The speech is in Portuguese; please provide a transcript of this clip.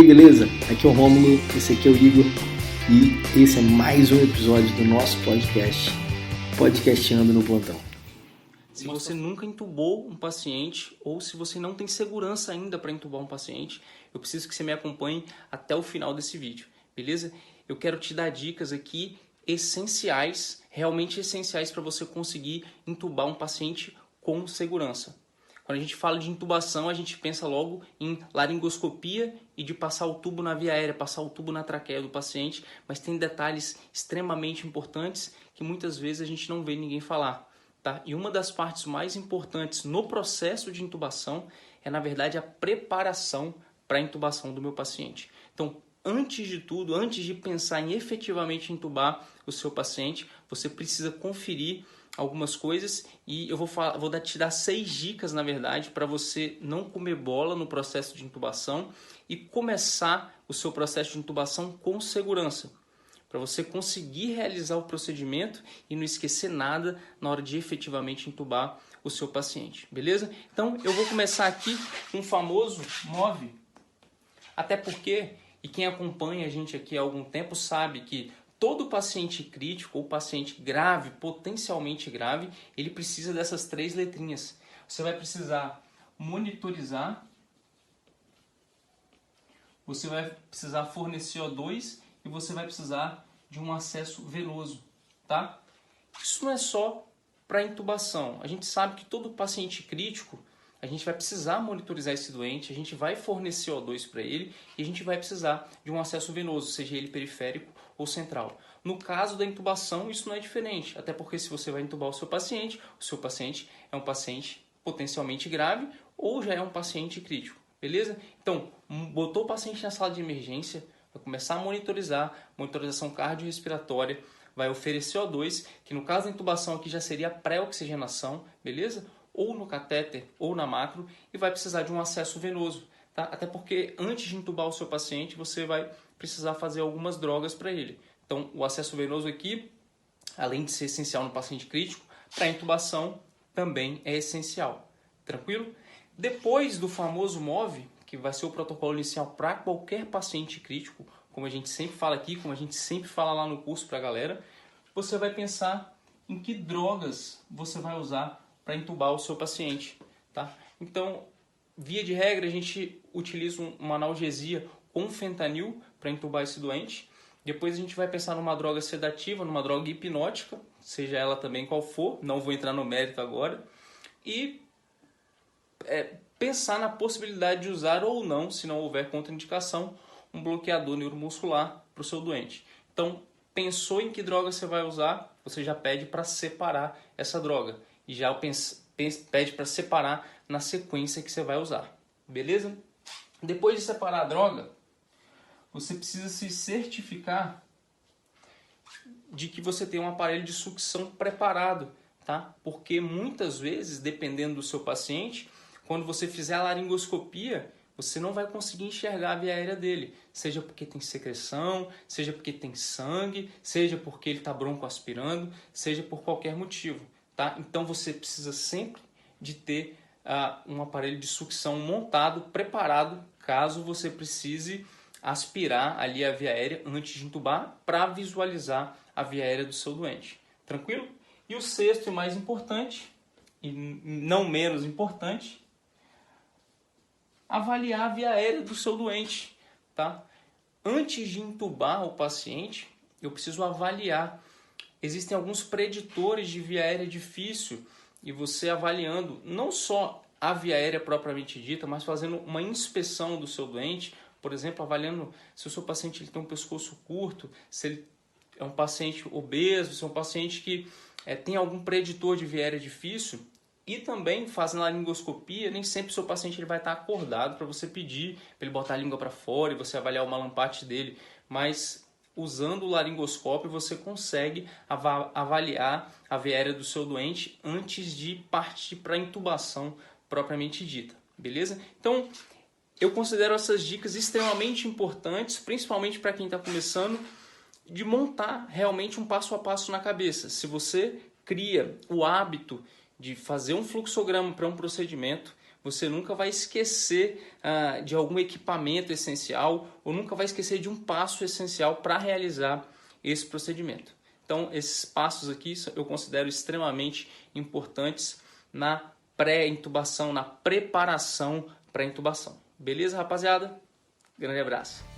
beleza? Aqui é o Rômulo, esse aqui é o Igor e esse é mais um episódio do nosso podcast, Podcastando no Plantão. Se você nunca entubou um paciente ou se você não tem segurança ainda para entubar um paciente, eu preciso que você me acompanhe até o final desse vídeo, beleza? Eu quero te dar dicas aqui essenciais, realmente essenciais para você conseguir entubar um paciente com segurança. Quando a gente fala de intubação, a gente pensa logo em laringoscopia e de passar o tubo na via aérea, passar o tubo na traqueia do paciente, mas tem detalhes extremamente importantes que muitas vezes a gente não vê ninguém falar. Tá? E uma das partes mais importantes no processo de intubação é, na verdade, a preparação para a intubação do meu paciente. Então, antes de tudo, antes de pensar em efetivamente intubar o seu paciente, você precisa conferir algumas coisas e eu vou te dar 6 dicas, na verdade, para você não comer bola no processo de intubação e começar o seu processo de intubação com segurança, para você conseguir realizar o procedimento e não esquecer nada na hora de efetivamente intubar o seu paciente, beleza? Então eu vou começar aqui com o famoso MOV, até porque, e quem acompanha a gente aqui há algum tempo sabe que todo paciente crítico ou paciente grave, potencialmente grave, ele precisa dessas 3 letrinhas. Você vai precisar monitorizar, você vai precisar fornecer O2 e você vai precisar de um acesso venoso, tá? Isso não é só para intubação. A gente sabe que todo paciente crítico, a gente vai precisar monitorizar esse doente, a gente vai fornecer O2 para ele e a gente vai precisar de um acesso venoso, seja ele periférico ou central. No caso da intubação, isso não é diferente, até porque se você vai intubar o seu paciente é um paciente potencialmente grave ou já é um paciente crítico, beleza? Então, botou o paciente na sala de emergência, vai começar a monitorizar, monitorização cardiorrespiratória, vai oferecer O2, que no caso da intubação aqui já seria pré-oxigenação, beleza? Ou no catéter ou na macro, e vai precisar de um acesso venoso, tá? Até porque antes de intubar o seu paciente, você vai precisar fazer algumas drogas para ele. Então, o acesso venoso aqui, além de ser essencial no paciente crítico, para a intubação também é essencial. Tranquilo? Depois do famoso MOV, que vai ser o protocolo inicial para qualquer paciente crítico, como a gente sempre fala aqui, como a gente sempre fala lá no curso para a galera, você vai pensar em que drogas você vai usar para intubar o seu paciente, tá? Então, via de regra, a gente utiliza uma analgesia com fentanil para intubar esse doente. Depois a gente vai pensar numa droga sedativa, numa droga hipnótica, seja ela também qual for, não vou entrar no mérito agora. E pensar na possibilidade de usar ou não, se não houver contraindicação, um bloqueador neuromuscular para o seu doente. Então, pensou em que droga você vai usar, você já pede para separar essa droga. E já pede para separar na sequência que você vai usar. Beleza? Depois de separar a droga, você precisa se certificar de que você tem um aparelho de sucção preparado, tá? Porque muitas vezes, dependendo do seu paciente, quando você fizer a laringoscopia, você não vai conseguir enxergar a via aérea dele, seja porque tem secreção, seja porque tem sangue, seja porque ele está broncoaspirando, seja por qualquer motivo, tá? Então você precisa sempre de ter um aparelho de sucção montado, preparado, caso você precise aspirar ali a via aérea antes de intubar para visualizar a via aérea do seu doente. Tranquilo? E o sexto e mais importante, e não menos importante, avaliar a via aérea do seu doente, tá? Antes de intubar o paciente, eu preciso avaliar. Existem alguns preditores de via aérea difícil e você avaliando não só a via aérea propriamente dita, mas fazendo uma inspeção do seu doente, por exemplo, avaliando se o seu paciente ele tem um pescoço curto, se ele é um paciente obeso, se é um paciente que tem algum preditor de via aérea difícil. E também, fazendo a laringoscopia, nem sempre o seu paciente ele vai estar acordado para você pedir para ele botar a língua para fora e você avaliar o malampate dele. Mas usando o laringoscópio você consegue avaliar a via aérea do seu doente antes de partir para a intubação propriamente dita. Beleza? Então, eu considero essas dicas extremamente importantes, principalmente para quem está começando, de montar realmente um passo a passo na cabeça. Se você cria o hábito de fazer um fluxograma para um procedimento, você nunca vai esquecer de algum equipamento essencial ou nunca vai esquecer de um passo essencial para realizar esse procedimento. Então, esses passos aqui eu considero extremamente importantes na pré-intubação, na preparação para a intubação. Beleza, rapaziada? Grande abraço.